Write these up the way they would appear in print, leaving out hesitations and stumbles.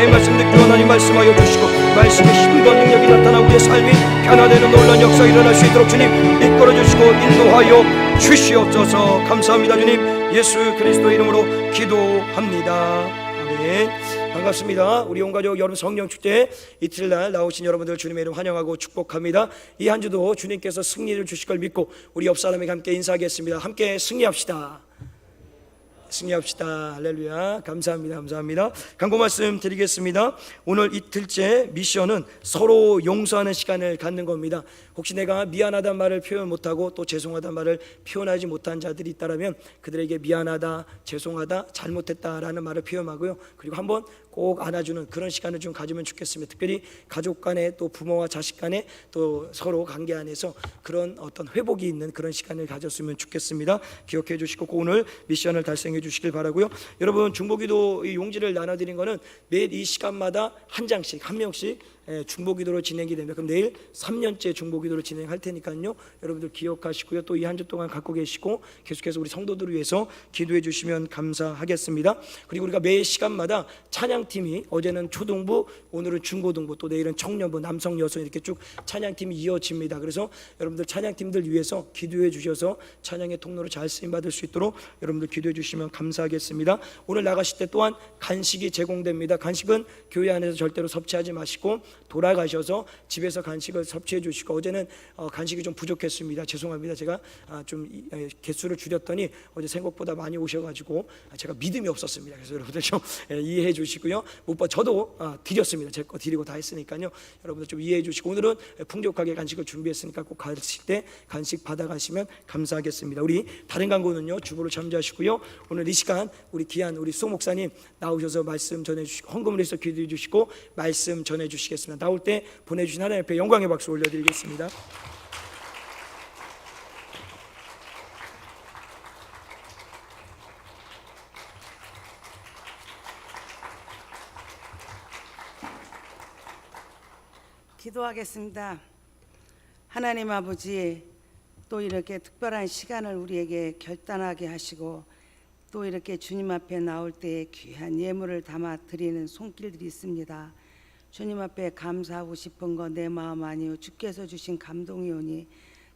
내 말씀 듣기로 하나님 말씀하여 주시고 말씀의 힘과 능력이 나타나 우리의 삶이 변화되는 놀라운 역사 일어날 수 있도록 주님 이끌어 주시고 인도하여 주시옵소서. 감사합니다. 주님 예수 그리스도의 이름으로 기도합니다. 아멘. 반갑습니다. 우리 온 가족 여러분 성령축제 이틀날 나오신 여러분들 주님의 이름 환영하고 축복합니다. 이 한 주도 주님께서 승리를 주실 걸 믿고 우리 옆 사람에게 함께 인사하겠습니다. 함께 승리합시다. 승리합시다. 할렐루야. 감사합니다. 감사합니다. 간구 말씀 드리겠습니다. 오늘 이틀째 미션은 서로 용서하는 시간을 갖는 겁니다. 혹시 내가 미안하다는 말을 표현 못하고 또 죄송하다는 말을 표현하지 못한 자들이 있다면 그들에게 미안하다, 죄송하다, 잘못했다라는 말을 표현하고요. 그리고 한번 꼭 안아주는 그런 시간을 좀 가지면 좋겠습니다. 특별히 가족 간에 또 부모와 자식 간에 또 서로 관계 안에서 그런 어떤 회복이 있는 그런 시간을 가졌으면 좋겠습니다. 기억해 주시고 오늘 미션을 달성해 주시길 바라고요. 여러분 중보기도 이 용지를 나눠드린 거는 매일 이 시간마다 한 장씩 한 명씩 중보기도로 진행이 됩니다. 그럼 내일 3년째 중보기도로 진행할 테니까요. 여러분들 기억하시고요. 또 이 한 주 동안 갖고 계시고 계속해서 우리 성도들을 위해서 기도해 주시면 감사하겠습니다. 그리고 우리가 매 시간마다 찬양팀이 어제는 초등부, 오늘은 중고등부, 또 내일은 청년부, 남성, 여성 이렇게 쭉 찬양팀이 이어집니다. 그래서 여러분들 찬양팀들 위해서 기도해 주셔서 찬양의 통로로 잘 쓰임받을 수 있도록 여러분들 기도해 주시면 감사하겠습니다. 오늘 나가실 때 또한 간식이 제공됩니다. 간식은 교회 안에서 절대로 섭취하지 마시고 돌아가셔서 집에서 간식을 섭취해 주시고 어제는 간식이 좀 부족했습니다. 죄송합니다. 제가 좀 개수를 줄였더니 어제 생각보다 많이 오셔가지고 제가 믿음이 없었습니다. 그래서 여러분들 좀 이해해 주시고요. 저도 드렸습니다. 제 거 드리고 다 했으니까요. 여러분들 좀 이해해 주시고 오늘은 풍족하게 간식을 준비했으니까 꼭 가실 때 간식 받아가시면 감사하겠습니다. 우리 다른 광고는요 주보를 참조하시고요. 오늘 이 시간 우리 귀한 우리 수 목사님 나오셔서 말씀 전해주시고 헌금을 해서 기도해 주시고 말씀 전해주시겠습니다. 나올 때 보내주신 하나님 앞에 영광의 박수 올려드리겠습니다. 기도하겠습니다. 하나님 아버지, 또 이렇게 특별한 시간을 우리에게 결단하게 하시고 또 이렇게 주님 앞에 나올 때 귀한 예물을 담아 드리는 손길들이 있습니다. 주님 앞에 감사하고 싶은 거 내 마음 아니요 주께서 주신 감동이오니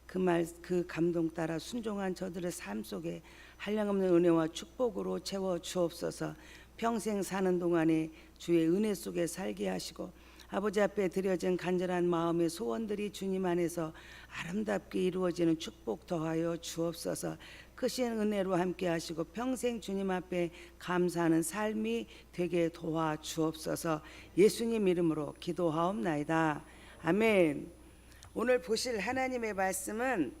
그 감동 따라 순종한 저들의 삶 속에 한량없는 은혜와 축복으로 채워 주옵소서. 평생 사는 동안에 주의 은혜 속에 살게 하시고 아버지 앞에 드려진 간절한 마음의 소원들이 주님 안에서 아름답게 이루어지는 축복 더하여 주옵소서. 크신 은혜로 함께 하시고 평생 주님 앞에 감사하는 삶이 되게 도와 주옵소서. 예수님 이름으로 기도하옵나이다. 아멘. 오늘 보실 하나님의 말씀은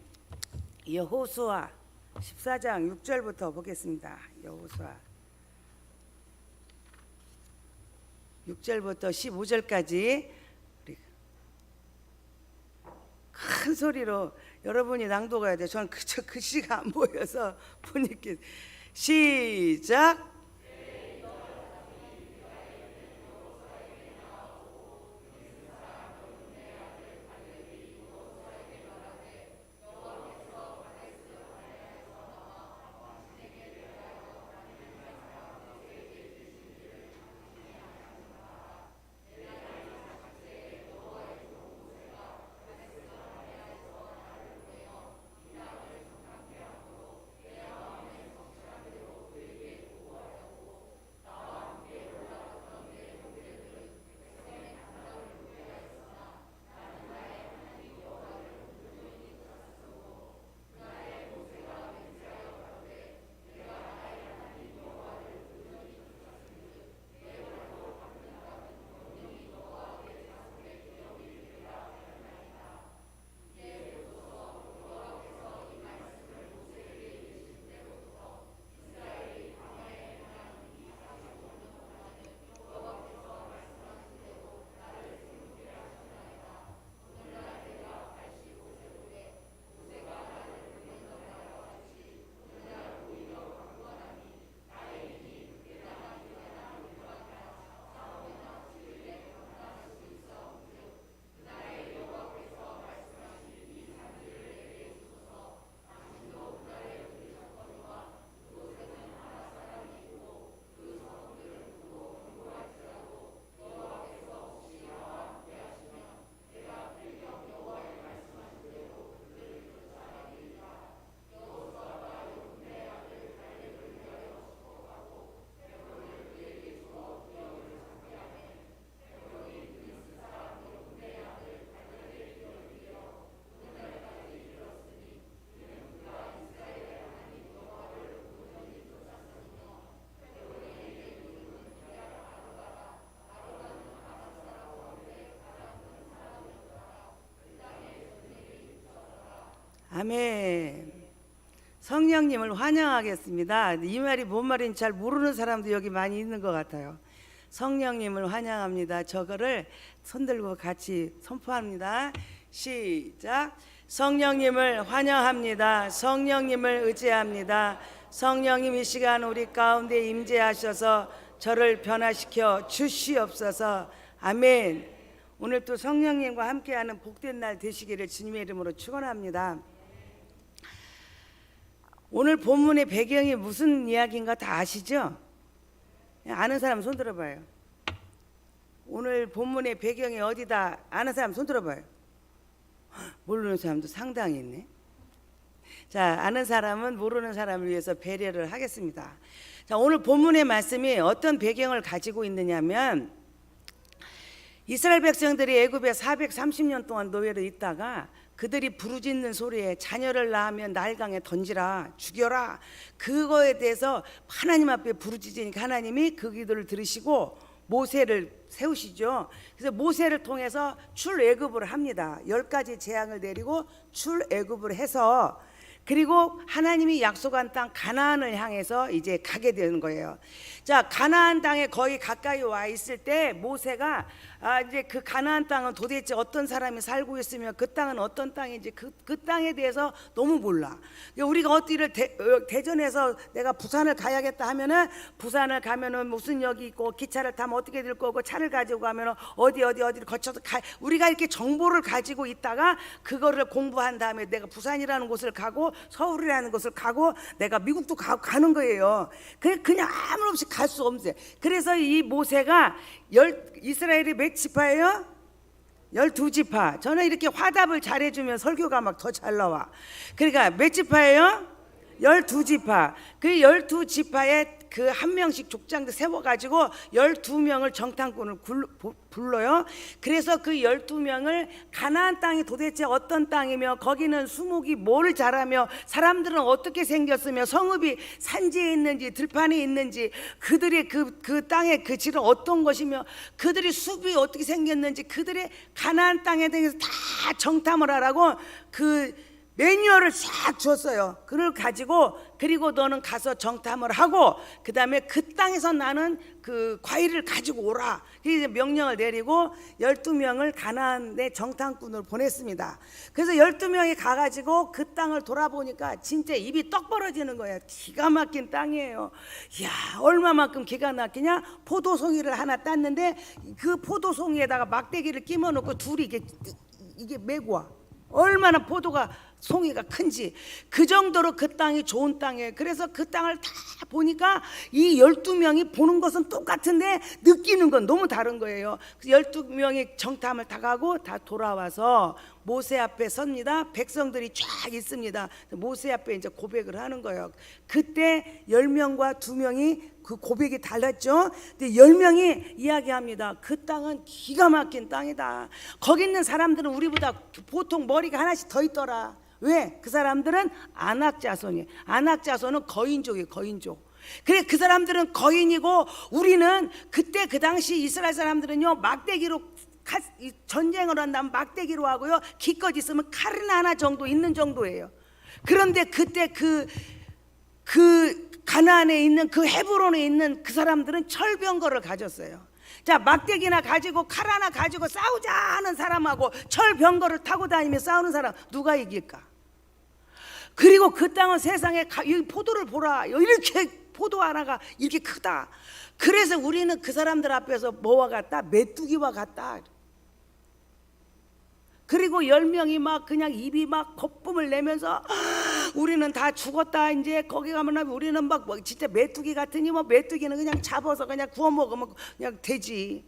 여호수아 14장 6절부터 보겠습니다. 여호수아 6절부터 15절까지 큰 소리로 여러분이 낭독해야 돼요. 저는 그 글씨가 안 보여서 보니까 시작. 아멘. 성령님을 환영하겠습니다. 이 말이 뭔 말인지 잘 모르는 사람도 여기 많이 있는 것 같아요. 성령님을 환영합니다. 저거를 손들고 같이 선포합니다. 시작. 성령님을 환영합니다. 성령님을 의지합니다. 성령님 이 시간 우리 가운데 임재하셔서 저를 변화시켜 주시옵소서. 아멘. 오늘 또 성령님과 함께하는 복된 날 되시기를 주님의 이름으로 축원합니다. 오늘 본문의 배경이 무슨 이야기인가 다 아시죠? 아는 사람 손 들어봐요. 오늘 본문의 배경이 어디다 아는 사람 손 들어봐요. 모르는 사람도 상당히 있네. 자, 아는 사람은 모르는 사람을 위해서 배려를 하겠습니다. 자, 오늘 본문의 말씀이 어떤 배경을 가지고 있느냐면 이스라엘 백성들이 애굽에 430년 동안 노예로 있다가 그들이 부르짖는 소리에 자녀를 낳으면 나일강에 던지라, 죽여라, 그거에 대해서 하나님 앞에 부르짖으니까 하나님이 그 기도를 들으시고 모세를 세우시죠. 그래서 모세를 통해서 출애굽을 합니다. 10가지 재앙을 내리고 출애굽을 해서, 그리고 하나님이 약속한 땅 가나안을 향해서 이제 가게 되는 거예요. 자, 가나안 땅에 거의 가까이 와 있을 때 모세가 이제 그 가나안 땅은 도대체 어떤 사람이 살고 있으며 그 땅은 어떤 땅인지 그 땅에 대해서 너무 몰라. 우리가 어디를 대전에서 내가 부산을 가야겠다 하면은 부산을 가면은 무슨 역이 있고 기차를 타면 어떻게 될 거고 차를 가지고 가면은 어디를 거쳐서 우리가 이렇게 정보를 가지고 있다가 그거를 공부한 다음에 내가 부산이라는 곳을 가고 서울이라는 곳을 가고 내가 미국도 가는 거예요. 그냥 아무 없이 갈 수 없어요. 그래서 이 모세가 이스라엘이 몇 지파예요? 12지파. 저는 이렇게 화답을 잘해주면 설교가 막 더 잘 나와. 그러니까 몇 지파예요? 12지파. 그 12지파에 그 한 명씩 족장도 세워가지고 12명을 정탐꾼을 불러요. 그래서 그 12명을 가나안 땅이 도대체 어떤 땅이며 거기는 수목이 뭘 자라며 사람들은 어떻게 생겼으며 성읍이 산지에 있는지 들판에 있는지 그들의 그 땅의 그 질은 어떤 것이며 그들의 숲이 어떻게 생겼는지 그들의 가나안 땅에 대해서 다 정탐을 하라고 그 매뉴얼을 싹 줬어요. 그걸 가지고 그리고 너는 가서 정탐을 하고 그 다음에 그 땅에서 나는 그 과일을 가지고 오라. 그래서 명령을 내리고 12명을 가나안에 정탐꾼을 보냈습니다. 그래서 12명이 가가지고 그 땅을 돌아보니까 진짜 입이 떡 벌어지는 거예요. 기가 막힌 땅이에요. 이야, 얼마만큼 기가 막히냐? 포도송이를 하나 땄는데 그 포도송이에다가 막대기를 끼워 놓고 둘이 이게 메고 와. 얼마나 포도가 송이가 큰지. 그 정도로 그 땅이 좋은 땅이에요. 그래서 그 땅을 다 보니까 이 12명이 보는 것은 똑같은데 느끼는 건 너무 다른 거예요. 12명이 정탐을 다 가고 다 돌아와서 모세 앞에 섭니다. 백성들이 쫙 있습니다. 모세 앞에 이제 고백을 하는 거예요. 그때 10명과 2명이 그 고백이 달랐죠. 근데 10명이 이야기합니다. 그 땅은 기가 막힌 땅이다. 거기 있는 사람들은 우리보다 보통 머리가 하나씩 더 있더라. 왜? 그 사람들은 아낙 자손이에요. 아낙 자손은 거인족이에요. 거인족. 그래, 그 사람들은 거인이고 우리는 그때 그 당시 이스라엘 사람들은요 막대기로 전쟁을 한다면 막대기로 하고요 기껏 있으면 칼은 하나 정도 있는 정도예요. 그런데 그때 그 가나안에 있는 그 헤브론에 있는 그 사람들은 철병거를 가졌어요. 자, 막대기나 가지고 칼 하나 가지고 싸우자 하는 사람하고 철병거를 타고 다니며 싸우는 사람 누가 이길까? 그리고 그 땅은 세상에 이 포도를 보라. 이렇게 포도 하나가 이렇게 크다. 그래서 우리는 그 사람들 앞에서 뭐와 같다? 메뚜기와 같다. 그리고 10명이 막 그냥 입이 막 거품을 내면서 우리는 다 죽었다. 이제 거기 가면 우리는 막 뭐 진짜 메뚜기 같으니 뭐 메뚜기는 그냥 잡아서 그냥 구워 먹으면 그냥 되지.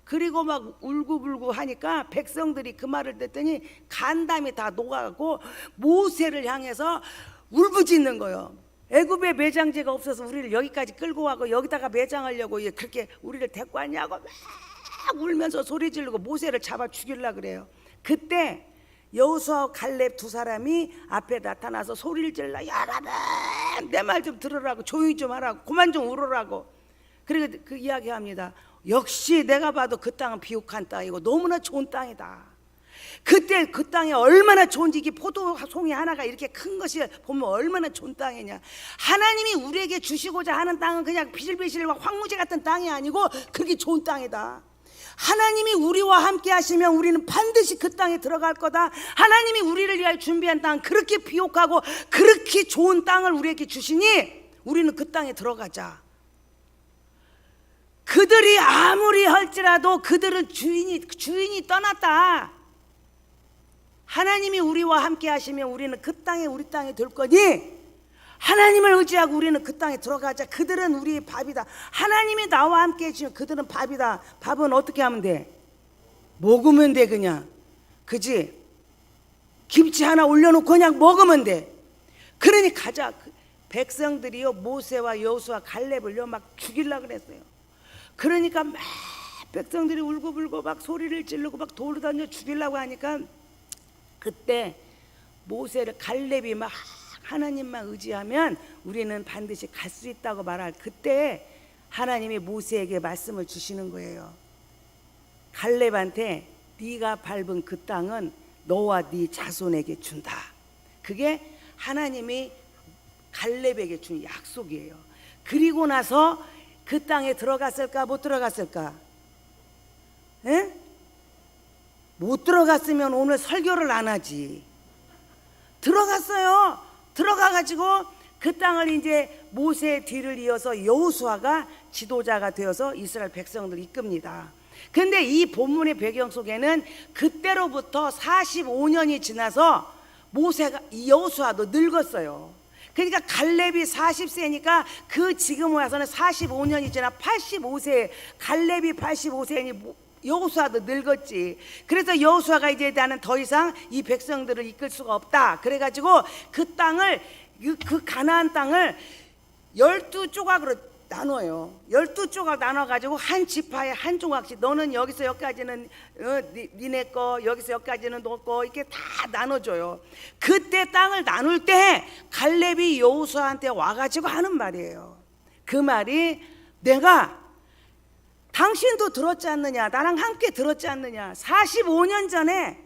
그리고 막 울고불고 하니까 백성들이 그 말을 듣더니 간담이 다 녹아가고 모세를 향해서 울부짖는 거예요. 애굽에 매장제가 없어서 우리를 여기까지 끌고 와고 여기다가 매장하려고 그렇게 우리를 데리고 왔냐고 막 울면서 소리 지르고 모세를 잡아 죽이려고 그래요. 그때 여호수아와 갈렙 두 사람이 앞에 나타나서 소리를 질러. 야라라, 내 말 좀 들으라고, 조용히 좀 하라고, 그만 좀 울으라고. 그리고 그 이야기합니다. 역시 내가 봐도 그 땅은 비옥한 땅이고 너무나 좋은 땅이다. 그때 그 땅에 얼마나 좋은지, 이게 포도송이 하나가 이렇게 큰 것이 보면 얼마나 좋은 땅이냐. 하나님이 우리에게 주시고자 하는 땅은 그냥 비실비실과 황무지 같은 땅이 아니고 그렇게 좋은 땅이다. 하나님이 우리와 함께 하시면 우리는 반드시 그 땅에 들어갈 거다. 하나님이 우리를 위하여 준비한 땅, 그렇게 비옥하고 그렇게 좋은 땅을 우리에게 주시니 우리는 그 땅에 들어가자. 그들이 아무리 할지라도 그들은 주인이 떠났다. 하나님이 우리와 함께 하시면 우리는 그 땅에 우리 땅에 들 거니 하나님을 의지하고 우리는 그 땅에 들어가자. 그들은 우리의 밥이다. 하나님이 나와 함께 해주면 그들은 밥이다. 밥은 어떻게 하면 돼? 먹으면 돼. 그냥, 그지? 김치 하나 올려놓고 그냥 먹으면 돼. 그러니 가자. 백성들이요, 모세와 여호수아 갈렙을요 막 죽이려고 그랬어요. 그러니까 막 백성들이 울고불고 막 소리를 지르고 막 돌을 던져 죽이려고 하니까 그때 모세를, 갈렙이 막 하나님만 의지하면 우리는 반드시 갈 수 있다고 말할, 그때 하나님이 모세에게 말씀을 주시는 거예요. 갈렙한테 네가 밟은 그 땅은 너와 네 자손에게 준다. 그게 하나님이 갈렙에게 준 약속이에요. 그리고 나서 그 땅에 들어갔을까 못 들어갔을까? 에? 못 들어갔으면 오늘 설교를 안 하지. 들어갔어요. 들어가가지고 그 땅을 이제 모세의 뒤를 이어서 여호수아가 지도자가 되어서 이스라엘 백성들을 이끕니다. 근데 이 본문의 배경 속에는 그때로부터 45년이 지나서 모세가, 여호수아도 늙었어요. 그러니까 갈렙이 40세니까 그 지금 와서는 45년이 지나 85세, 갈렙이 85세니 여호수아도 늙었지. 그래서 여호수아가 이제 나는 더 이상 이 백성들을 이끌 수가 없다. 그래가지고 그 땅을, 그 가나안 땅을 12조각으로 나눠요. 12조각 나눠가지고 한 지파에 한 조각씩, 너는 여기서 여기까지는 니네 거, 여기서 여기까지는 너 거, 이렇게 다 나눠줘요. 그때 땅을 나눌 때 갈렙이 여호수아한테 와가지고 하는 말이에요. 그 말이, 내가 당신도 들었지 않느냐, 나랑 함께 들었지 않느냐, 45년 전에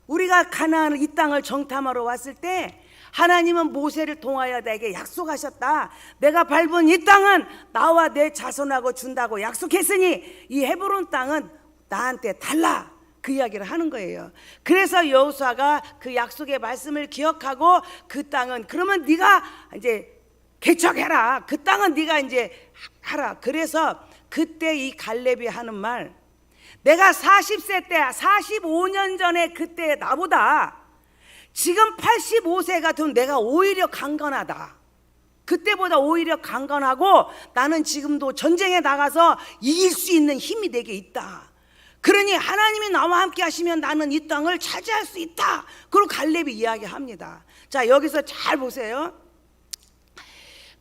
우리가 가나안 이 땅을 정탐하러 왔을 때 하나님은 모세를 통하여 내게 약속하셨다. 내가 밟은 이 땅은 나와 내 자손하고 준다고 약속했으니 이 헤브론 땅은 나한테 달라. 그 이야기를 하는 거예요. 그래서 여호수아가 그 약속의 말씀을 기억하고 그 땅은, 그러면 네가 이제 개척해라. 그 땅은 네가 이제 하라. 그래서 그때 이 갈렙이 하는 말, 내가 40세 때 45년 전에 그때 나보다 지금 85세 같으면 내가 오히려 강건하다. 그때보다 오히려 강건하고 나는 지금도 전쟁에 나가서 이길 수 있는 힘이 내게 있다. 그러니 하나님이 나와 함께 하시면 나는 이 땅을 차지할 수 있다. 그리고 갈렙이 이야기합니다. 자, 여기서 잘 보세요.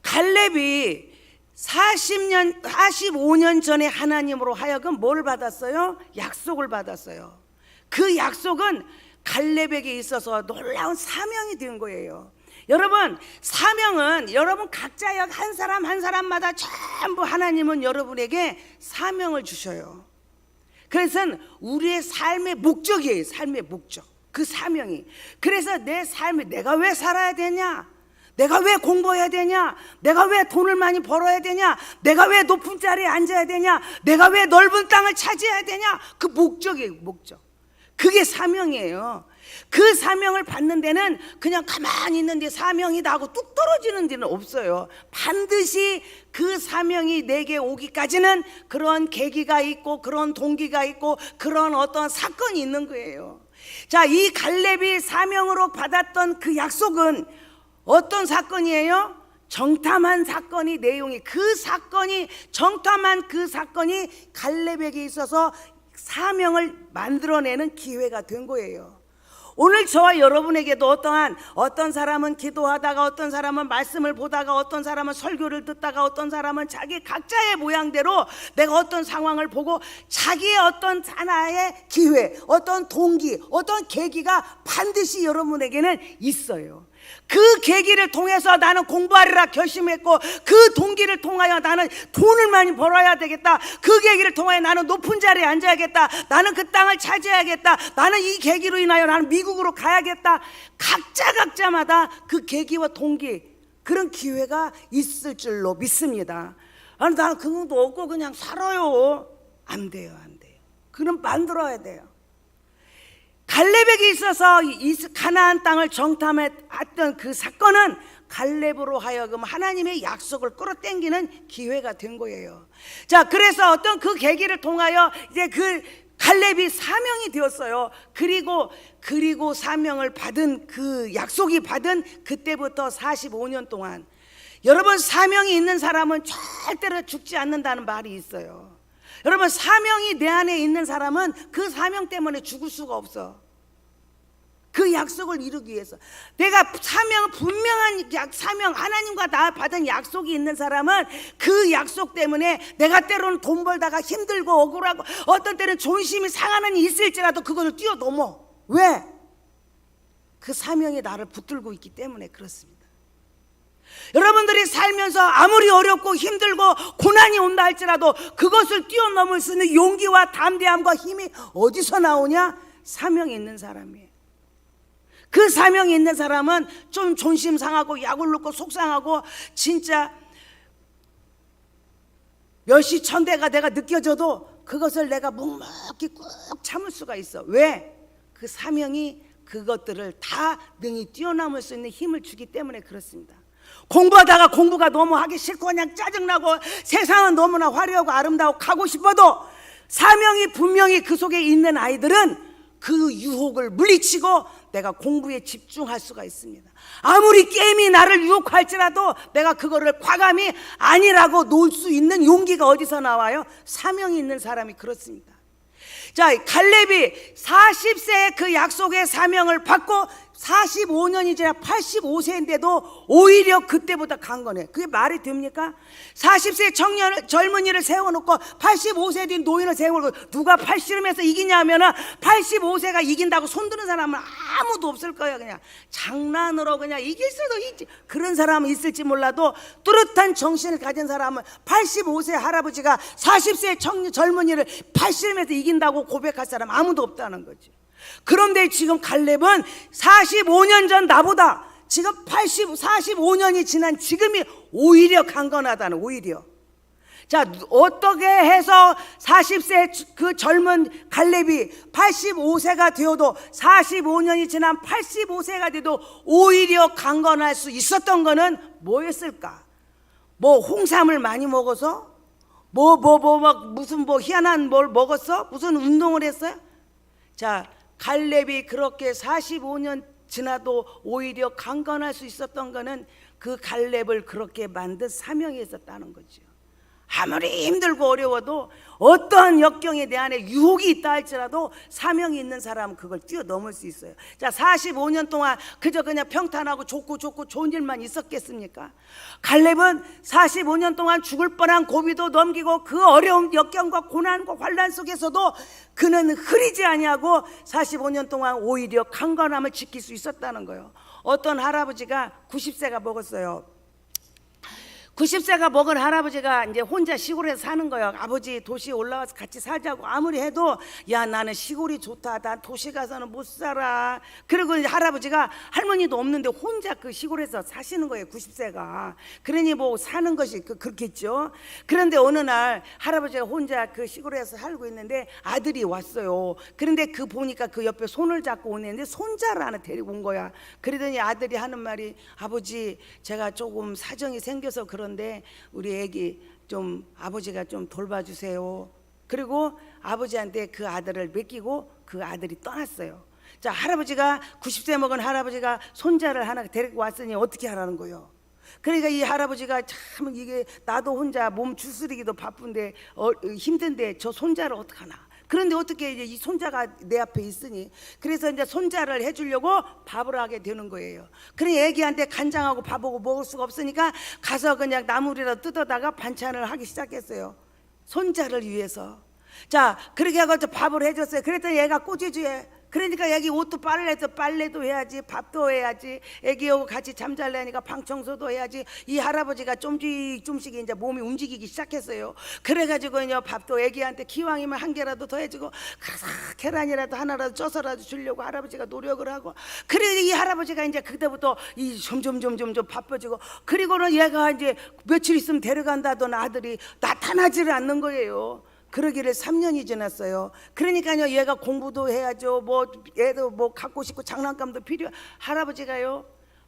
갈렙이 45년 전에 하나님으로 하여금 뭘 받았어요? 약속을 받았어요. 그 약속은 갈렙에게 있어서 놀라운 사명이 된 거예요. 여러분, 사명은 여러분 각자 한 사람 한 사람마다 전부 하나님은 여러분에게 사명을 주셔요. 그래서 우리의 삶의 목적이에요. 삶의 목적, 그 사명이. 그래서 내 삶에 내가 왜 살아야 되냐, 내가 왜 공부해야 되냐, 내가 왜 돈을 많이 벌어야 되냐, 내가 왜 높은 자리에 앉아야 되냐, 내가 왜 넓은 땅을 차지해야 되냐, 그 목적이에요. 목적. 그게 사명이에요. 그 사명을 받는 데는 그냥 가만히 있는데 사명이다 하고 뚝 떨어지는 데는 없어요. 반드시 그 사명이 내게 오기까지는 그런 계기가 있고 그런 동기가 있고 그런 어떤 사건이 있는 거예요. 자, 이 갈렙이 사명으로 받았던 그 약속은 어떤 사건이에요? 정탐한 사건이, 내용이, 그 사건이, 정탐한 그 사건이 갈렙에게 있어서 사명을 만들어내는 기회가 된 거예요. 오늘 저와 여러분에게도 어떤 사람은 기도하다가, 어떤 사람은 말씀을 보다가, 어떤 사람은 설교를 듣다가, 어떤 사람은 자기 각자의 모양대로 내가 어떤 상황을 보고 자기의 어떤 하나의 기회, 어떤 동기, 어떤 계기가 반드시 여러분에게는 있어요. 그 계기를 통해서 나는 공부하리라 결심했고, 그 동기를 통하여 나는 돈을 많이 벌어야 되겠다, 그 계기를 통하여 나는 높은 자리에 앉아야겠다, 나는 그 땅을 차지해야겠다, 나는 이 계기로 인하여 나는 미국으로 가야겠다. 각자마다 그 계기와 동기, 그런 기회가 있을 줄로 믿습니다. 아니, 나는 그것도 없고 그냥 살아요. 안 돼요. 그럼 만들어야 돼요. 갈렙에게 있어서 가나안 땅을 정탐했던 그 사건은 갈렙으로 하여금 하나님의 약속을 끌어당기는 기회가 된 거예요. 자, 그래서 어떤 그 계기를 통하여 이제 그 갈렙이 사명이 되었어요. 그리고 사명을 받은, 그 약속이 받은 그때부터 45년 동안, 여러분, 사명이 있는 사람은 절대로 죽지 않는다는 말이 있어요. 여러분, 사명이 내 안에 있는 사람은 그 사명 때문에 죽을 수가 없어. 그 약속을 이루기 위해서. 내가 분명한 사명, 하나님과 나 받은 약속이 있는 사람은 그 약속 때문에 내가 때로는 돈 벌다가 힘들고 억울하고 어떤 때는 존심이 상하는 일이 있을지라도 그것을 뛰어넘어. 왜? 그 사명이 나를 붙들고 있기 때문에 그렇습니다. 여러분들이 살면서 아무리 어렵고 힘들고 고난이 온다 할지라도 그것을 뛰어넘을 수 있는 용기와 담대함과 힘이 어디서 나오냐? 사명이 있는 사람이에요. 그 사명이 있는 사람은 좀 존심 상하고 약을 놓고 속상하고 진짜 몇시 천대가 내가 느껴져도 그것을 내가 묵묵히 꾹 참을 수가 있어. 왜? 그 사명이 그것들을 다 능히 뛰어넘을 수 있는 힘을 주기 때문에 그렇습니다. 공부하다가 공부가 너무 하기 싫고 그냥 짜증나고 세상은 너무나 화려하고 아름다워 가고 싶어도 사명이 분명히 그 속에 있는 아이들은 그 유혹을 물리치고 내가 공부에 집중할 수가 있습니다. 아무리 게임이 나를 유혹할지라도 내가 그거를 과감히 아니라고 놓을 수 있는 용기가 어디서 나와요? 사명이 있는 사람이 그렇습니다. 자, 갈렙이 40세에 그 약속의 사명을 받고 45년이 지나 85세인데도 오히려 그때보다 강건해. 그게 말이 됩니까? 40세 젊은이를 세워놓고 85세 된 노인을 세워놓고 누가 팔씨름해서 이기냐면은 85세가 이긴다고 손드는 사람은 아무도 없을 거예요. 그냥 장난으로 그냥 이길 수도 있지. 그런 사람은 있을지 몰라도 뚜렷한 정신을 가진 사람은 85세 할아버지가 40세 젊은이를 팔씨름해서 이긴다고 고백할 사람 아무도 없다는 거죠. 그런데 지금 갈렙은 45년 전 나보다 지금 45년이 지난 지금이 오히려 강건하다는, 오히려. 자, 어떻게 해서 40세 그 젊은 갈렙이 85세가 되어도 45년이 지난 85세가 돼도 오히려 강건할 수 있었던 거는 뭐였을까? 뭐 홍삼을 많이 먹어서? 무슨 희한한 뭘 먹었어? 무슨 운동을 했어요? 자, 갈렙이 그렇게 45년 지나도 오히려 강건할 수 있었던 거는 그 갈렙을 그렇게 만든 사명이 있었다는 거죠. 아무리 힘들고 어려워도 어떠한 역경에 내 안에 유혹이 있다 할지라도 사명이 있는 사람은 그걸 뛰어넘을 수 있어요. 자, 45년 동안 그저 그냥 평탄하고 좋고 좋은 일만 있었겠습니까? 갈렙은 45년 동안 죽을 뻔한 고비도 넘기고 그 어려운 역경과 고난과 환난 속에서도 그는 흐리지 아니하고 45년 동안 오히려 강건함을 지킬 수 있었다는 거예요. 어떤 할아버지가 90세가 먹었어요. 90세가 먹은 할아버지가 이제 혼자 시골에서 사는 거예요. 아버지 도시에 올라와서 같이 살자고 아무리 해도 야, 나는 시골이 좋다, 난 도시 가서는 못 살아. 그리고 이제 할아버지가 할머니도 없는데 혼자 그 시골에서 사시는 거예요, 90세가. 그러니 뭐 사는 것이 그렇겠죠. 그런데 어느 날 할아버지가 혼자 그 시골에서 살고 있는데 아들이 왔어요. 그런데 그 보니까 그 옆에 손을 잡고 오는데 손자를 하나 데리고 온 거야. 그러더니 아들이 하는 말이, 아버지 제가 조금 사정이 생겨서 그런데 우리 애기 좀 아버지가 좀 돌봐주세요. 그리고 아버지한테 그 아들을 맡기고 그 아들이 떠났어요. 자, 할아버지가 90세 먹은 할아버지가 손자를 하나 데리고 왔으니 어떻게 하라는 거예요? 그러니까 이 할아버지가 참 이게 나도 혼자 몸 추스리기도 바쁜데 힘든데 저 손자를 어떡하나. 그런데 어떻게 이제 이 손자가 내 앞에 있으니 그래서 이제 손자를 해주려고 밥을 하게 되는 거예요. 그러니 애기한테 간장하고 밥하고 먹을 수가 없으니까 가서 그냥 나물이라도 뜯어다가 반찬을 하기 시작했어요. 손자를 위해서. 자, 그렇게 하고 밥을 해줬어요. 그랬더니 애가 꼬지주에 그러니까 애기 옷도 빨래도 해야지, 밥도 해야지, 애기하고 같이 잠잘래니까 방 청소도 해야지. 이 할아버지가 좀씩 이제 몸이 움직이기 시작했어요. 그래가지고 이제 밥도 애기한테 기왕이면 한 개라도 더 해주고, 그래서 계란이라도 하나라도 쪄서라도 주려고 할아버지가 노력을 하고, 그래 이 할아버지가 이제 그때부터 이 점점 바빠지고, 그리고는 얘가 이제 며칠 있으면 데려간다던 아들이 나타나지를 않는 거예요. 그러기를 3년이 지났어요. 그러니까요, 얘가 공부도 해야죠. 뭐 애도 뭐 갖고 싶고 장난감도 필요. 할아버지가요,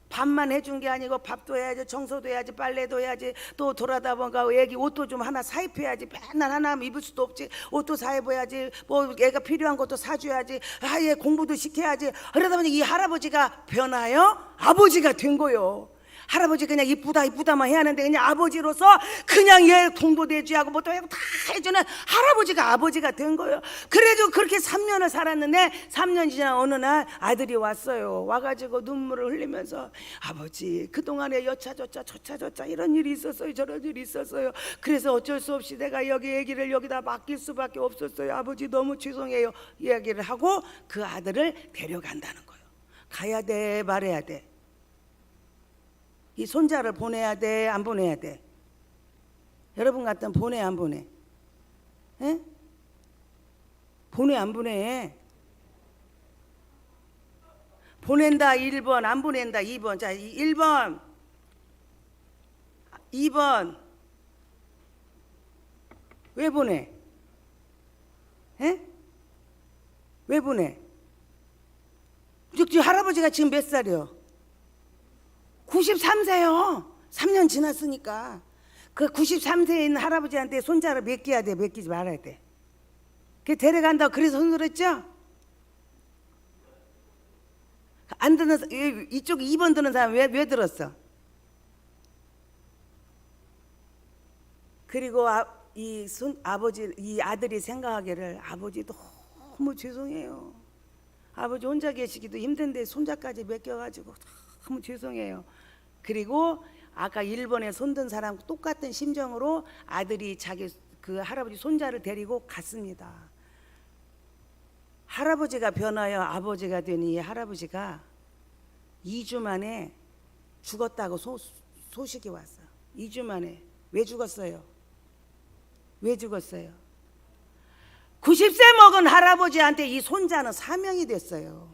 밥만 해준 게 아니고 밥도 해야지, 청소도 해야지, 빨래도 해야지, 또 돌아다 보니까 애기 옷도 좀 하나 사입혀야지. 맨날 하나 입을 수도 없지. 옷도 사입어야지, 뭐 애가 필요한 것도 사줘야지, 얘 공부도 시켜야지. 그러다 보니 이 할아버지가 변하여 아버지가 된 거요. 할아버지 그냥 이쁘다만 해야 하는데, 그냥 아버지로서 그냥 얘 공부도 해주고 뭐도 하고 다 해주는 할아버지가 아버지가 된 거예요. 그래도 그렇게 3년을 살았는데, 3년이 지난 어느 날 아들이 왔어요. 와가지고 눈물을 흘리면서, 아버지 그동안에 여차저차 이런 일이 있었어요, 저런 일이 있었어요. 그래서 어쩔 수 없이 내가 여기 애기를 여기다 맡길 수밖에 없었어요. 아버지 너무 죄송해요, 이야기를 하고 그 아들을 데려간다는 거예요. 가야 돼, 말해야 돼. 이 손자를 보내야 돼, 안 보내야 돼? 여러분 같으면 보내, 안 보내? 에? 보내, 안 보내? 보낸다 1번, 안 보낸다 2번. 자, 1번 2번 왜 보내? 에? 왜 보내? 할아버지가 지금 몇 살이요? 93세요. 3년 지났으니까. 그 93세에 있는 할아버지한테 손자를 맡겨야 돼, 맡기지 말아야 돼. 그 데려간다고 그래서 손 들었죠? 안 드는, 이쪽 2번 드는 사람 왜 들었어? 그리고 이 아들이 생각하기를, 아버지 너무 죄송해요. 아버지 혼자 계시기도 힘든데 손자까지 맡겨가지고 너무 죄송해요. 그리고 아까 1번에 손든 사람 똑같은 심정으로 아들이 자기 그 할아버지 손자를 데리고 갔습니다. 할아버지가 변하여 아버지가 된 이 할아버지가 2주 만에 죽었다고 소식이 왔어요. 2주 만에. 왜 죽었어요? 왜 죽었어요? 90세 먹은 할아버지한테 이 손자는 사명이 됐어요.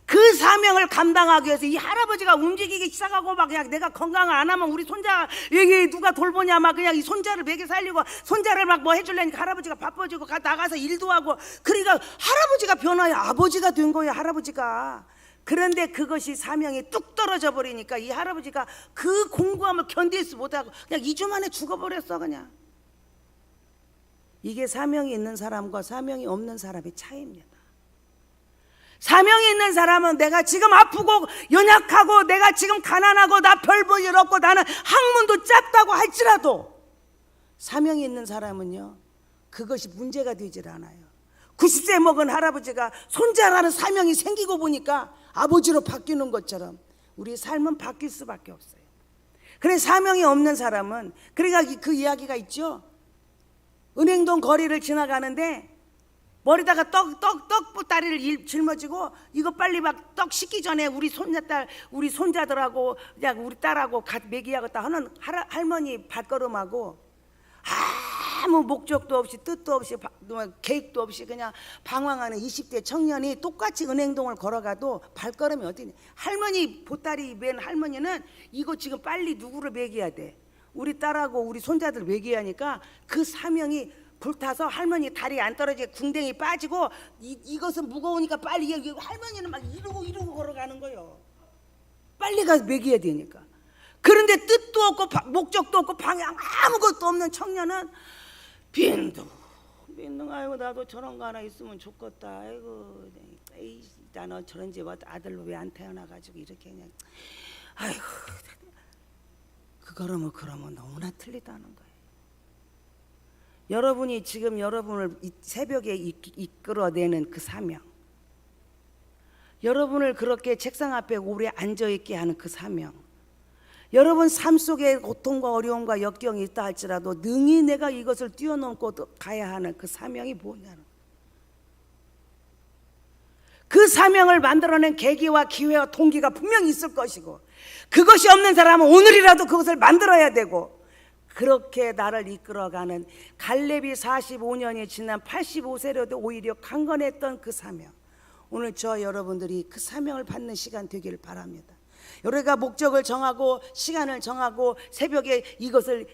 그 사명을 감당하기 위해서 이 할아버지가 움직이기 시작하고, 막 그냥 내가 건강을 안 하면 우리 손자 여기 누가 돌보냐, 막 그냥 이 손자를 먹여 살리고 손자를 막 뭐 해주려니까 할아버지가 바빠지고 나가서 일도 하고. 그러니까 할아버지가 변하여 아버지가 된 거예요, 할아버지가. 그런데 그것이 사명이 뚝 떨어져 버리니까 이 할아버지가 그 공부함을 견딜 수 못하고 그냥 2주 만에 죽어버렸어. 그냥. 이게 사명이 있는 사람과 사명이 없는 사람의 차이입니다. 사명이 있는 사람은 내가 지금 아프고 연약하고 내가 지금 가난하고 나 별 볼 일 없고 나는 학문도 짧다고 할지라도, 사명이 있는 사람은요, 그것이 문제가 되질 않아요. 90세 먹은 할아버지가 손자라는 사명이 생기고 보니까 아버지로 바뀌는 것처럼 우리 삶은 바뀔 수밖에 없어요. 그래, 사명이 없는 사람은, 그러니까 그 이야기가 있죠. 은행동 거리를 지나가는데 머리다가 떡다리를 짊어지고, 이거 빨리 막 떡 식기 전에 우리 손자들하고 그냥 우리 딸하고 먹이야겠다 하는 할머니 발걸음하고, 아무 목적도 없이 뜻도 없이 계획도 없이 그냥 방황하는 20대 청년이 똑같이 은행동을 걸어가도 발걸음이 어디니? 할머니 보따리 맨 할머니는 이거 지금 빨리 누구를 먹여야 돼, 우리 딸하고 우리 손자들 먹여야 하니까 그 사명이 불타서 할머니 다리 안 떨어지게 궁뎅이 빠지고, 이것은 무거우니까 빨리, 할머니는 막 이러고 걸어가는 거예요. 빨리 가서 먹여야 되니까. 그런데 뜻도 없고 목적도 없고 방향 아무것도 없는 청년은 빈둥 아이고 나도 저런 거 하나 있으면 좋겠다. 아이고 에이, 나는 저런 집 아들로 왜 안 태어나가지고 이렇게 그냥, 아이고, 그러면 너무나 틀리다는 거예요. 여러분이 지금 여러분을 새벽에 이끌어내는 그 사명, 여러분을 그렇게 책상 앞에 오래 앉아있게 하는 그 사명, 여러분 삶 속에 고통과 어려움과 역경이 있다 할지라도 능히 내가 이것을 뛰어넘고 가야 하는 그 사명이 뭐냐는, 그 사명을 만들어낸 계기와 기회와 동기가 분명히 있을 것이고, 그것이 없는 사람은 오늘이라도 그것을 만들어야 되고, 그렇게 나를 이끌어가는 갈렙이 45년이 지난 85세로도 오히려 강건했던 그 사명, 오늘 저 여러분들이 그 사명을 받는 시간 되기를 바랍니다. 우리가 목적을 정하고 시간을 정하고 새벽에 이것을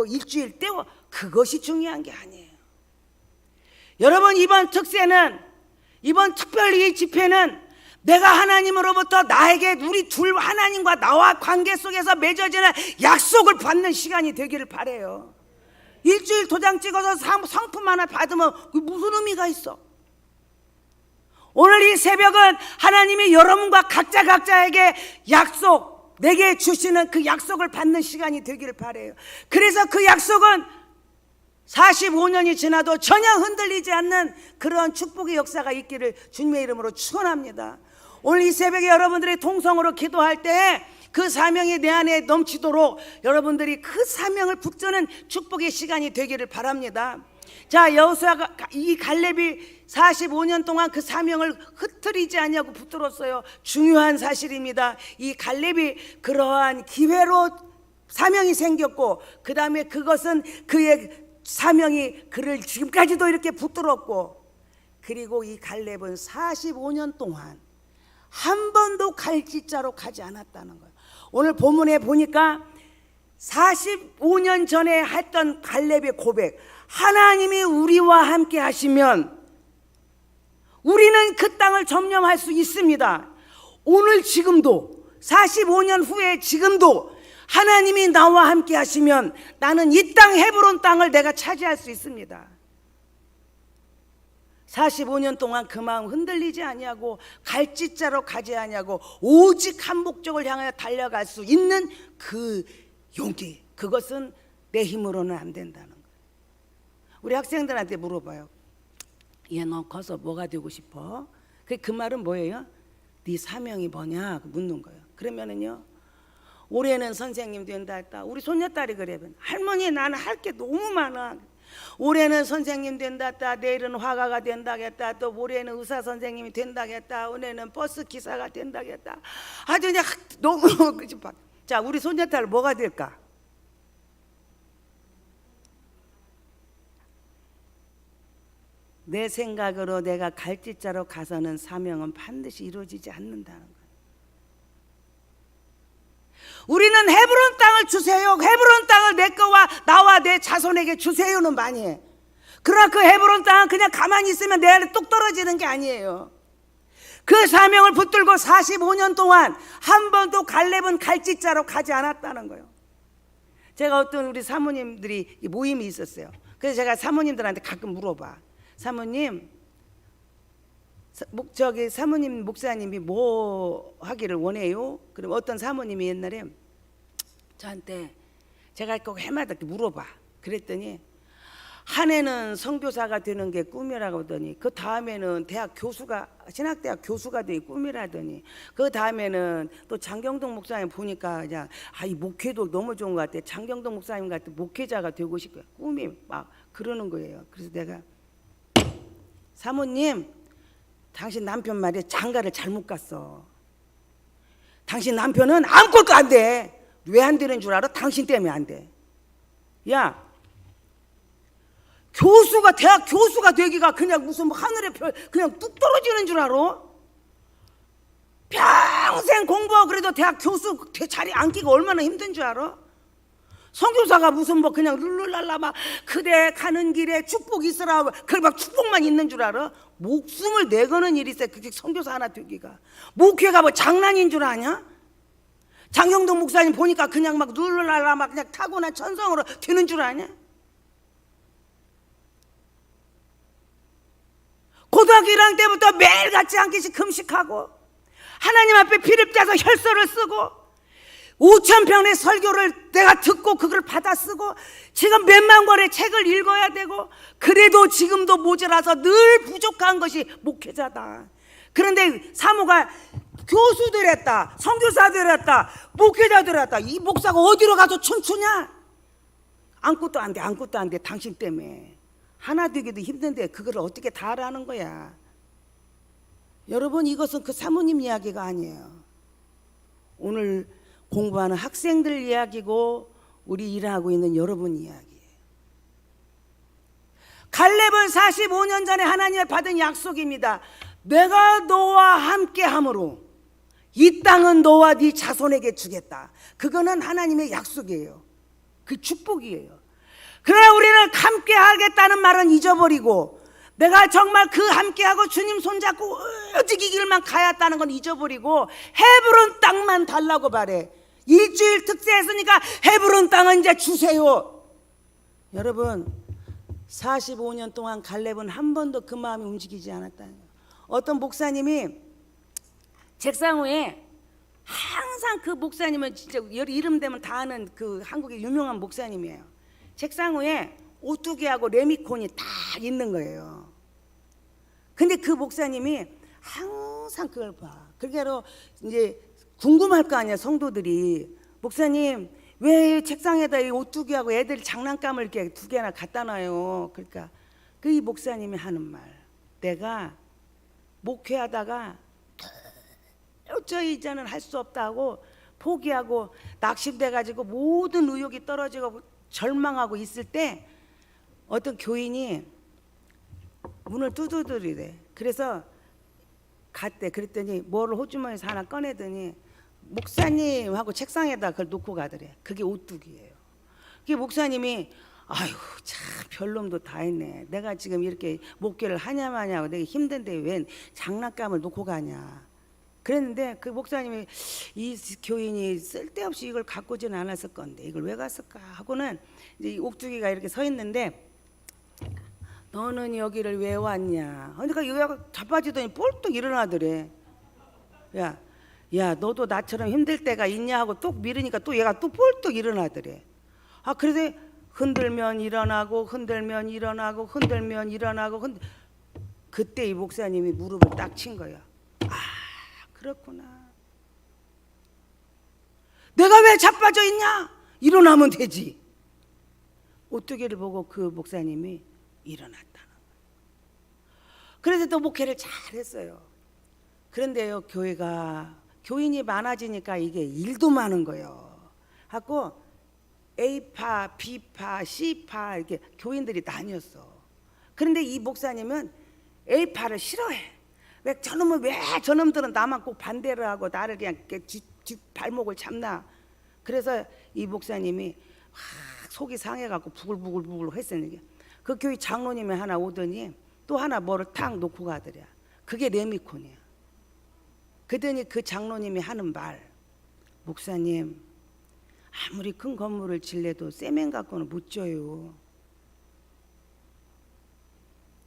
일주일 때워, 그것이 중요한 게 아니에요. 여러분, 이번 특세는, 이번 특별히 집회는 내가 하나님으로부터 나에게, 우리 둘 하나님과 나와 관계 속에서 맺어지는 약속을 받는 시간이 되기를 바라요. 일주일 도장 찍어서 상품 하나 받으면 그게 무슨 의미가 있어? 오늘 이 새벽은 하나님이 여러분과 각자에게 약속, 내게 주시는 그 약속을 받는 시간이 되기를 바라요. 그래서 그 약속은 45년이 지나도 전혀 흔들리지 않는 그런 축복의 역사가 있기를 주님의 이름으로 축원합니다. 오늘 이 새벽에 여러분들이 통성으로 기도할 때 그 사명이 내 안에 넘치도록 여러분들이 그 사명을 붙드는 축복의 시간이 되기를 바랍니다. 자, 여호수아가, 이 갈렙이 45년 동안 그 사명을 흐트리지 않냐고 붙들었어요. 중요한 사실입니다. 이 갈렙이 그러한 기회로 사명이 생겼고, 그 다음에 그것은 그의 사명이 그를 지금까지도 이렇게 붙들었고, 그리고 이 갈렙은 45년 동안 한 번도 갈짓자로 가지 않았다는 거예요. 오늘 본문에 보니까 45년 전에 했던 갈렙의 고백, 하나님이 우리와 함께 하시면 우리는 그 땅을 점령할 수 있습니다. 오늘 지금도 45년 후에 지금도 하나님이 나와 함께 하시면 나는 이 땅 헤브론 땅을 내가 차지할 수 있습니다. 45년 동안 그 마음 흔들리지 아니하고 갈짓자로 가지 아니하고 오직 한 목적을 향하여 달려갈 수 있는 그 용기, 그것은 내 힘으로는 안 된다는 거예요. 우리 학생들한테 물어봐요. 얘 너 커서 뭐가 되고 싶어? 그 말은 뭐예요? 네 사명이 뭐냐 묻는 거예요. 그러면은요, 올해는 선생님 된다 했다. 우리 손녀딸이 그래. 할머니, 나는 할 게 너무 많아. 올해는 선생님 된다겠다, 내일은 화가가 된다겠다, 또 올해는 의사 선생님이 된다겠다, 올해는 버스 기사가 된다겠다. 아주 그냥 너무 자, 우리 손녀딸 뭐가 될까? 내 생각으로 내가 갈짓자로 가서는 사명은 반드시 이루어지지 않는다는 거예요. 우리는 헤브론 땅을 주세요, 헤브론 땅을 내 거와 나와 내 자손에게 주세요는 많이 해. 그러나 그 헤브론 땅은 그냥 가만히 있으면 내 안에 뚝 떨어지는 게 아니에요. 그 사명을 붙들고 45년 동안 한 번도 갈렙은 갈짓자로 가지 않았다는 거예요. 제가 어떤 우리 사모님들이 모임이 있었어요. 그래서 제가 사모님들한테 가끔 물어봐. 사모님, 저기 사모님 목사님이 뭐 하기를 원해요? 그럼 어떤 사모님이 옛날에 저한테, 제가 꼭 해마다 물어봐. 그랬더니 한 해는 선교사가 되는 게 꿈이라고 하더니, 그 다음에는 대학 교수가, 신학대학 교수가 되기 꿈이라더니, 그 다음에는 또 장경동 목사님 보니까 그냥 이 목회도 너무 좋은 것 같아. 장경동 목사님 같은 목회자가 되고 싶고 꿈이 막 그러는 거예요. 그래서 내가, 사모님, 당신 남편 말에 장가를 잘못 갔어. 당신 남편은 아무것도 안 돼. 왜 안 되는 줄 알아? 당신 때문에 안 돼. 야, 교수가, 대학 교수가 되기가 그냥 무슨 하늘의 별 그냥 뚝 떨어지는 줄 알아? 평생 공부하고 그래도 대학 교수 자리 앉기가 얼마나 힘든 줄 알아? 선교사가 무슨 그냥 룰루랄라 막 그대 가는 길에 축복 있으라, 그 막 축복만 있는 줄 알아? 목숨을 내거는 일이 있어. 그게 선교사 하나 되기가. 목회가 장난인 줄 아냐? 장경동 목사님 보니까 그냥 막 룰루랄라 막 그냥 타고난 천성으로 되는 줄 아냐? 고등학교 1학년 때부터 매일같이 한 개씩 금식하고 하나님 앞에 피를 빼서 혈서를 쓰고 5,000편의 설교를 내가 듣고 그걸 받아 쓰고 지금 몇만 권의 책을 읽어야 되고, 그래도 지금도 모자라서 늘 부족한 것이 목회자다. 그런데 사모가 교수들 했다, 선교사들 했다, 목회자들 했다. 이 목사가 어디로 가서 춤추냐? 아무것도 안 돼, 아무것도 안 돼. 당신 때문에 하나 되기도 힘든데 그걸 어떻게 다 하라는 거야? 여러분, 이것은 그 사모님 이야기가 아니에요. 오늘 공부하는 학생들 이야기고 우리 일하고 있는 여러분 이야기예요. 갈렙은 45년 전에 하나님의 받은 약속입니다. 내가 너와 함께함으로 이 땅은 너와 네 자손에게 주겠다. 그거는 하나님의 약속이에요. 그 축복이에요. 그러나 우리는 함께 하겠다는 말은 잊어버리고, 내가 정말 그 함께하고 주님 손잡고 오직 이 길만 가야했다는 건 잊어버리고 헤브론 땅만 달라고 바래. 일주일 특세했으니까 헤브론 땅은 이제 주세요. 여러분, 45년 동안 갈렙은 한 번도 그 마음이 움직이지 않았다는 거예요. 어떤 목사님이 책상 위에 항상, 그 목사님은 진짜 이름 되면 다 아는 그 한국의 유명한 목사님이에요. 책상 위에 오뚜기하고 레미콘이 다 있는 거예요. 근데 그 목사님이 항상 그걸 봐. 그러니까 이제 궁금할 거 아니야, 성도들이. 목사님, 왜 책상에다 이 오뚜기하고 애들 장난감을 이렇게 2개나 갖다 놔요? 그러니까 그 이 목사님이 하는 말, 내가 목회하다가 도저히 이제는 할 수 없다고 포기하고 낙심돼 가지고 모든 의욕이 떨어지고 절망하고 있을 때 어떤 교인이 문을 두드리래. 그래서 갔대. 그랬더니 뭐를 호주머니에서 하나 꺼내더니 목사님 하고 책상에다 그걸 놓고 가더래. 그게 오뚜기예요. 그게 목사님이 아유, 참 별놈도 다 했네. 내가 지금 이렇게 목회를 하냐마냐고 내가 힘든데 웬 장난감을 놓고 가냐. 그랬는데 그 목사님이 이 교인이 쓸데없이 이걸 갖고지는 않았을 건데 이걸 왜 갔을까 하고는 이제 옥두기가 이렇게 서 있는데, 너는 여기를 왜 왔냐. 그러니까 얘가 자빠지더니 뻘떡 일어나더래. 야, 너도 나처럼 힘들 때가 있냐 하고 또 밀으니까 또 얘가 또 뻘떡 일어나더래. 그래서 흔들면 일어나고 흔들면 일어나고 흔들면 일어나고 그때 이 목사님이 무릎을 딱 친 거야. 그렇구나. 내가 왜 자빠져 있냐? 일어나면 되지. 오뚜기를 보고 그 목사님이 일어났다는 거예요. 그래서 또 목회를 잘했어요. 그런데요, 교회가 교인이 많아지니까 이게 일도 많은 거예요. 하고 A파, B파, C파 이렇게 교인들이 나뉘었어. 그런데 이 목사님은 A파를 싫어해. 왜 저놈들은 나만 꼭 반대를 하고 나를 그냥 발목을 잡나. 그래서 이 목사님이 속이 상해갖고 부글부글 했으니까 그 교회 장로님이 하나 오더니 또 하나 뭐를 탁 놓고 가더랴. 그게 레미콘이야. 그러더니 그 장로님이 하는 말, 목사님, 아무리 큰 건물을 질래도 세멘 갖고는 못 져요.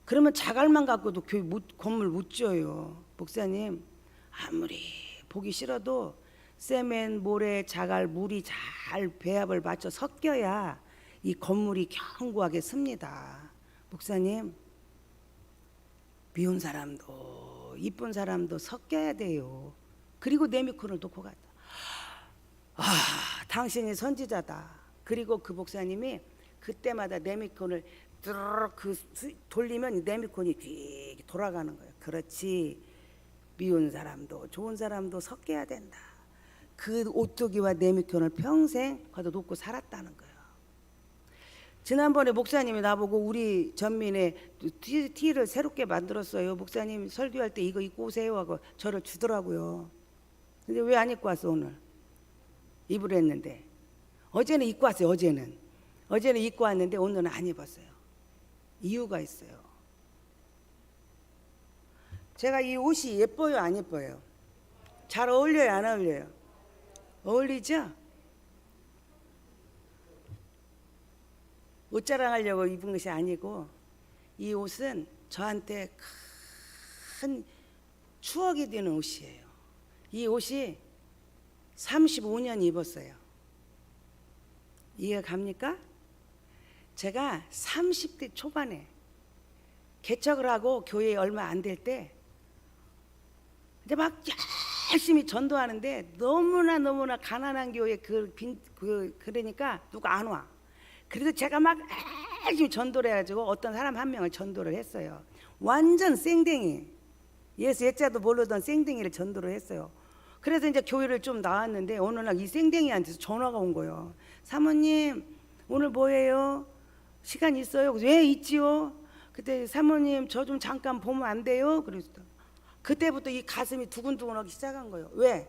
그러면 자갈만 갖고도 건물 못 져요. 목사님, 아무리 보기 싫어도 세멘, 모래, 자갈, 물이 잘 배합을 맞춰 섞여야 이 건물이 견고하게 섭니다. 목사님, 미운 사람도 이쁜 사람도 섞여야 돼요. 그리고 레미콘을 놓고 갔다. 당신이 선지자다. 그리고 그 목사님이 그때마다 레미콘을 돌리면 레미콘이 뒤 돌아가는 거예요. 그렇지, 미운 사람도 좋은 사람도 섞여야 된다. 그 오뚜기와 레미콘을 평생 거기다 놓고 살았다는 거예요. 지난번에 목사님이 나보고 우리 전민에 티를 새롭게 만들었어요. 목사님 설교할 때 이거 입고 오세요 하고 저를 주더라고요. 근데 왜 안 입고 왔어 오늘? 입으려 했는데. 어제는 입고 왔어요. 어제는 입고 왔는데 오늘은 안 입었어요. 이유가 있어요. 제가 이 옷이 예뻐요, 안 예뻐요? 잘 어울려요, 안 어울려요? 어울리죠? 옷 자랑하려고 입은 것이 아니고 이 옷은 저한테 큰 추억이 되는 옷이에요. 이 옷이 35년 입었어요. 이해가 갑니까? 제가 30대 초반에 개척을 하고 교회에 얼마 안 될 때 이제 막 열심히 전도하는데 너무나 가난한 교회 그러니까 누가 안 와. 그래서 제가 막 열심히 전도를 해가지고 어떤 사람 한 명을 전도를 했어요. 완전 쌩댕이. 예수 액자도 모르던 쌩댕이를 전도를 했어요. 그래서 이제 교회를 좀 나왔는데 어느 날 이 쌩댕이한테서 전화가 온 거예요. 사모님 오늘 뭐예요? 시간 있어요? 왜 있지요? 그때 사모님 저 좀 잠깐 보면 안 돼요? 그래서 그때부터 이 가슴이 두근두근하기 시작한 거예요. 왜?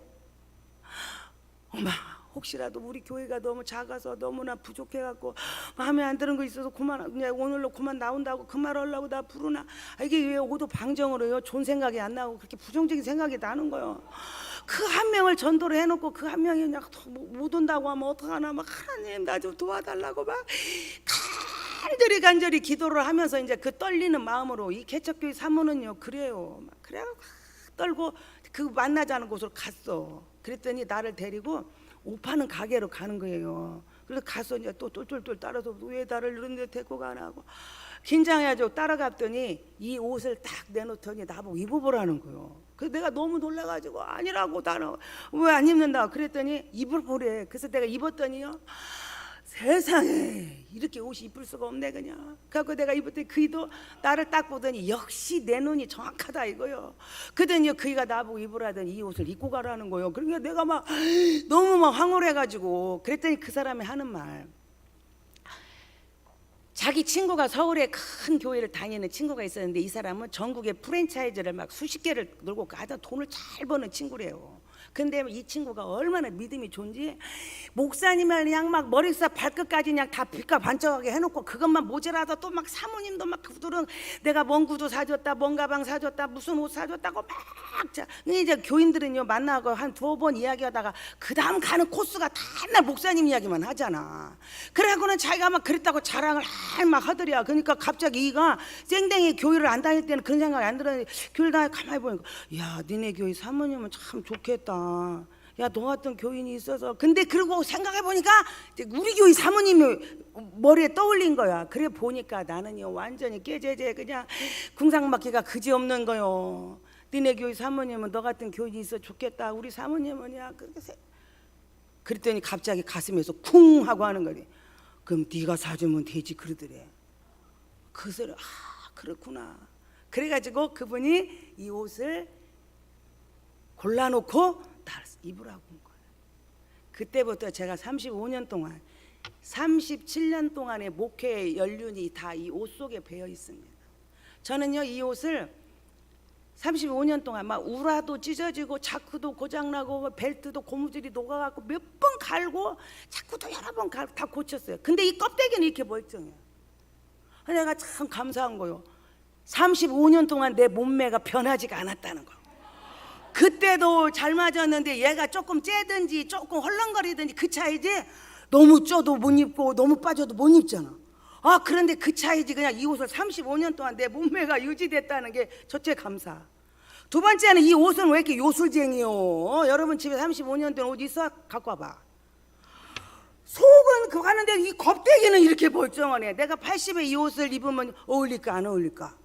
엄마 혹시라도 우리 교회가 너무 작아서 너무나 부족해갖고 마음에 안 드는 거 있어서 그만 그냥 오늘로 그만 나온다고 그 말 하려고 나 부르나. 이게 왜 오도 방정으로요? 좋은 생각이 안 나고 그렇게 부정적인 생각이 나는 거예요. 그 한 명을 전도를 해놓고 그 한 명이 그냥 못 온다고 하면 어떡하나 막 하나님 나 좀 도와달라고 막 간절히 기도를 하면서 이제 그 떨리는 마음으로 이 개척교회 사모는요 그래요. 막 그래 떨고 그 만나자는 곳으로 갔어. 그랬더니 나를 데리고 옷 파는 가게로 가는 거예요. 그래서 가서 이제 또 똘똘똘 따라서 왜 나를 이런 데 데리고 가나 하고 긴장해가지고 따라갔더니 이 옷을 딱 내놓더니 나보고 입어보라는 거예요. 그래서 내가 너무 놀라가지고 아니라고 나는 왜 안 입는다 그랬더니 입어보래. 그래서 내가 입었더니요 세상에 이렇게 옷이 이쁠 수가 없네 그냥. 그래서 내가 입었더니 그이도 나를 딱 보더니 역시 내 눈이 정확하다 이거요. 그더니 그이가 나보고 입으라더니 이 옷을 입고 가라는 거예요. 그러니까 내가 막 너무 막 황홀해가지고 그랬더니 그 사람이 하는 말, 자기 친구가 서울에 큰 교회를 다니는 친구가 있었는데 이 사람은 전국에 프랜차이즈를 막 수십 개를 놀고 하여튼 돈을 잘 버는 친구래요. 근데 이 친구가 얼마나 믿음이 좋은지 목사님을 그냥 막 머리부터 발끝까지 그냥 다 빛과 반짝하게 해놓고 그것만 모자라도 또 막 사모님도 막 그들은 내가 먼 구두 사줬다 먼 가방 사줬다 무슨 옷 사줬다고 막 자. 근데 이제 교인들은요 만나고 한 두어 번 이야기하다가 그 다음 가는 코스가 다 맨날 목사님 이야기만 하잖아. 그래갖고는 자기가 막 그랬다고 자랑을 막 하더랴. 그러니까 갑자기 이가 쌩댕이 교회를 안 다닐 때는 그런 생각이 안 들었는데 교회를 다니 가만히 보니까 야 니네 교회 사모님은 참 좋겠다. 야 너 같은 교인이 있어서. 근데 그러고 생각해 보니까 우리 교회 사모님이 머리에 떠올린 거야. 그래 보니까 나는요 완전히 깨제제 그냥 궁상맞기가 그지없는 거요. 니네 교회 사모님은 너 같은 교인이 있어 좋겠다. 우리 사모님은 야 그랬더니 갑자기 가슴에서 쿵 하고 하는 거래. 그럼 네가 사주면 되지 그러더래. 그 소리 그렇구나. 그래가지고 그분이 이 옷을 골라놓고 나를 입으라고 한 거예요. 그때부터 제가 35년 동안 37년 동안의 목회 연륜이 다 이 옷 속에 배어 있습니다. 저는요 이 옷을 35년 동안 막 우라도 찢어지고 자크도 고장나고 벨트도 고무줄이 녹아갖고 몇 번 갈고 자크도 여러 번 다 고쳤어요. 근데 이 껍데기는 이렇게 멀쩡해요. 내가 참 감사한 거요. 35년 동안 내 몸매가 변하지가 않았다는 거. 그때도 잘 맞았는데 얘가 조금 째든지 조금 헐렁거리든지 그 차이지 너무 쪄도 못 입고 너무 빠져도 못 입잖아. 그런데 그 차이지 그냥 이 옷을 35년 동안 내 몸매가 유지됐다는 게 첫째 감사. 두 번째는 이 옷은 왜 이렇게 요술쟁이요? 여러분 집에 35년 된 옷 있어? 갖고 와봐. 속은 그거 하는데 이 껍데기는 이렇게 멀쩡하네. 내가 80에 이 옷을 입으면 어울릴까 안 어울릴까?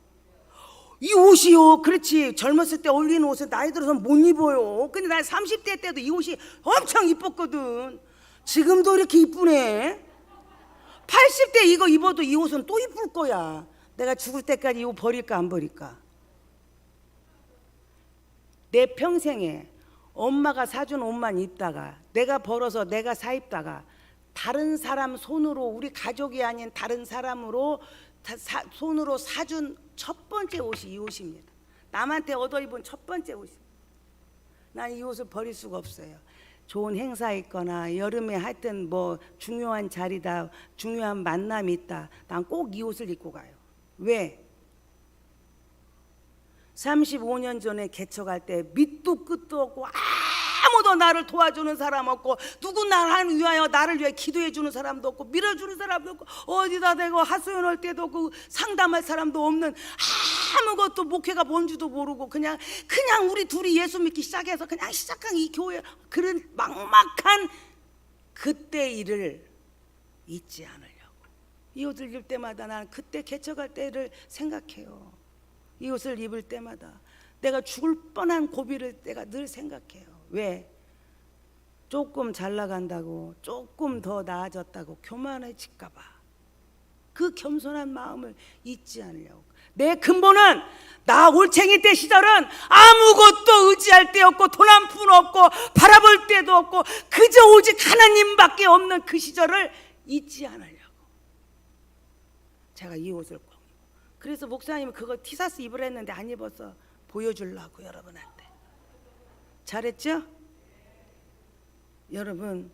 이 옷이요 그렇지 젊었을 때 어울리는 옷은 나이 들어서 못 입어요. 근데 나 30대 때도 이 옷이 엄청 이뻤거든. 지금도 이렇게 이쁘네. 80대 이거 입어도 이 옷은 또 이쁠 거야. 내가 죽을 때까지 이거 버릴까 안 버릴까? 내 평생에 엄마가 사준 옷만 입다가 내가 벌어서 내가 사 입다가 다른 사람 손으로 우리 가족이 아닌 다른 사람으로 손으로 사준 첫 번째 옷이 이 옷입니다. 남한테 얻어 입은 첫 번째 옷입니다. 난 이 옷을 버릴 수가 없어요. 좋은 행사 있거나 여름에 하여튼 뭐 중요한 자리다 중요한 만남이 있다 난 꼭 이 옷을 입고 가요. 왜? 35년 전에 개척할 때 밑도 끝도 없고 아무도 나를 도와주는 사람 없고 누구 나를 위하여 나를 위해 기도해 주는 사람도 없고 밀어주는 사람도 없고 어디다 대고 하소연할 때도 없고 상담할 사람도 없는 아무것도 목회가 뭔지도 모르고 그냥 우리 둘이 예수 믿기 시작해서 그냥 시작한 이 교회 그런 막막한 그때 일을 잊지 않으려고 이 옷을 입을 때마다 나는 그때 개척할 때를 생각해요. 이 옷을 입을 때마다 내가 죽을 뻔한 고비를 내가 늘 생각해요. 왜? 조금 잘 나간다고 조금 더 나아졌다고 교만해질까 봐 그 겸손한 마음을 잊지 않으려고. 내 근본은 나 올챙이 때 시절은 아무것도 의지할 데 없고 돈 한 푼 없고 바라볼 데도 없고 그저 오직 하나님밖에 없는 그 시절을 잊지 않으려고 제가 이 옷을 꼭, 그래서 목사님이 그거 티셔츠 입으랬는데 안 입어서 보여주려고 여러분한테. 잘했죠? 여러분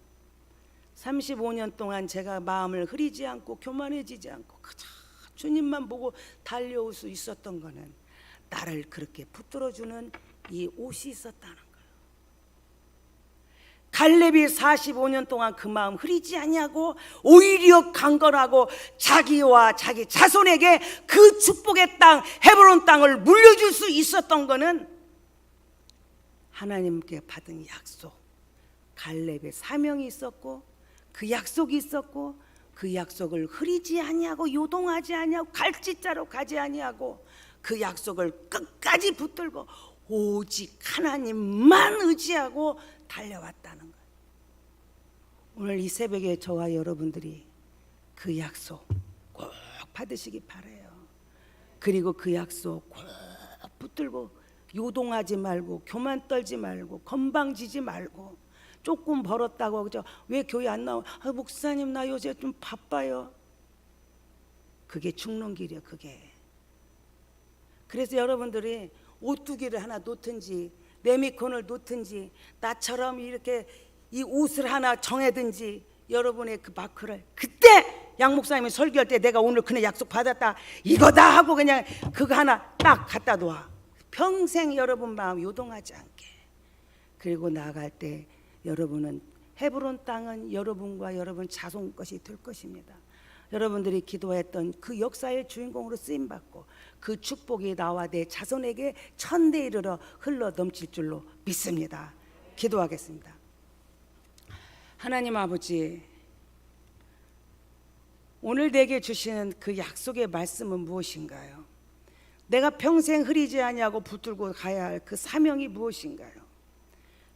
35년 동안 제가 마음을 흐리지 않고 교만해지지 않고 그저 주님만 보고 달려올 수 있었던 거는 나를 그렇게 붙들어주는 이 옷이 있었다는 거예요. 갈렙이 45년 동안 그 마음 흐리지 않냐고 오히려 강건하고 자기와 자기 자손에게 그 축복의 땅 헤브론 땅을 물려줄 수 있었던 거는 하나님께 받은 약속, 갈렙의 사명이 있었고 그 약속이 있었고 그 약속을 흐리지 아니하고 요동하지 아니하고 갈짓자로 가지 아니하고 그 약속을 끝까지 붙들고 오직 하나님만 의지하고 달려왔다는 거예요. 오늘 이 새벽에 저와 여러분들이 그 약속 꼭 받으시기 바라요. 그리고 그 약속 꼭 붙들고 요동하지 말고 교만 떨지 말고 건방지지 말고 조금 벌었다고 그죠? 왜 교회 안 나와? 아, 목사님 나 요새 좀 바빠요. 그게 죽는 길이에요. 그게. 그래서 여러분들이 오뚜기를 하나 놓든지 레미콘을 놓든지 나처럼 이렇게 이 옷을 하나 정해든지 여러분의 그 마크를 그때 양 목사님이 설교할 때 내가 오늘 그냥 약속 받았다 이거다 하고 그냥 그거 하나 딱 갖다 놔. 평생 여러분 마음 요동하지 않게. 그리고 나아갈 때 여러분은 헤브론 땅은 여러분과 여러분 자손 것이 될 것입니다. 여러분들이 기도했던 그 역사의 주인공으로 쓰임받고 그 축복이 나와 내 자손에게 천대 이르러 흘러 넘칠 줄로 믿습니다. 기도하겠습니다. 하나님 아버지, 오늘 내게 주시는 그 약속의 말씀은 무엇인가요? 내가 평생 흐리지 아니하고 붙들고 가야 할 그 사명이 무엇인가요?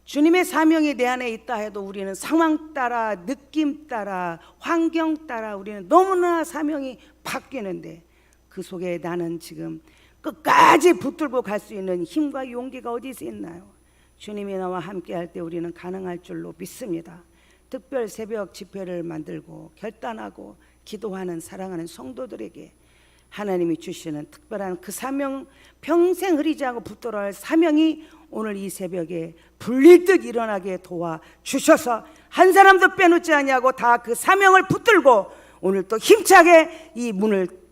주님의 사명이 내 안에 있다 해도 우리는 상황 따라 느낌 따라 환경 따라 우리는 너무나 사명이 바뀌는데 그 속에 나는 지금 끝까지 붙들고 갈 수 있는 힘과 용기가 어디서 있나요? 주님이 나와 함께 할 때 우리는 가능할 줄로 믿습니다. 특별 새벽 집회를 만들고 결단하고 기도하는 사랑하는 성도들에게 하나님이 주시는 특별한 그 사명, 평생 흐리지 않고 붙들어야 할 사명이 오늘 이 새벽에 불릴 듯 일어나게 도와주셔서 한 사람도 빼놓지 아니하고 다 그 사명을 붙들고 오늘 또 힘차게 이 문을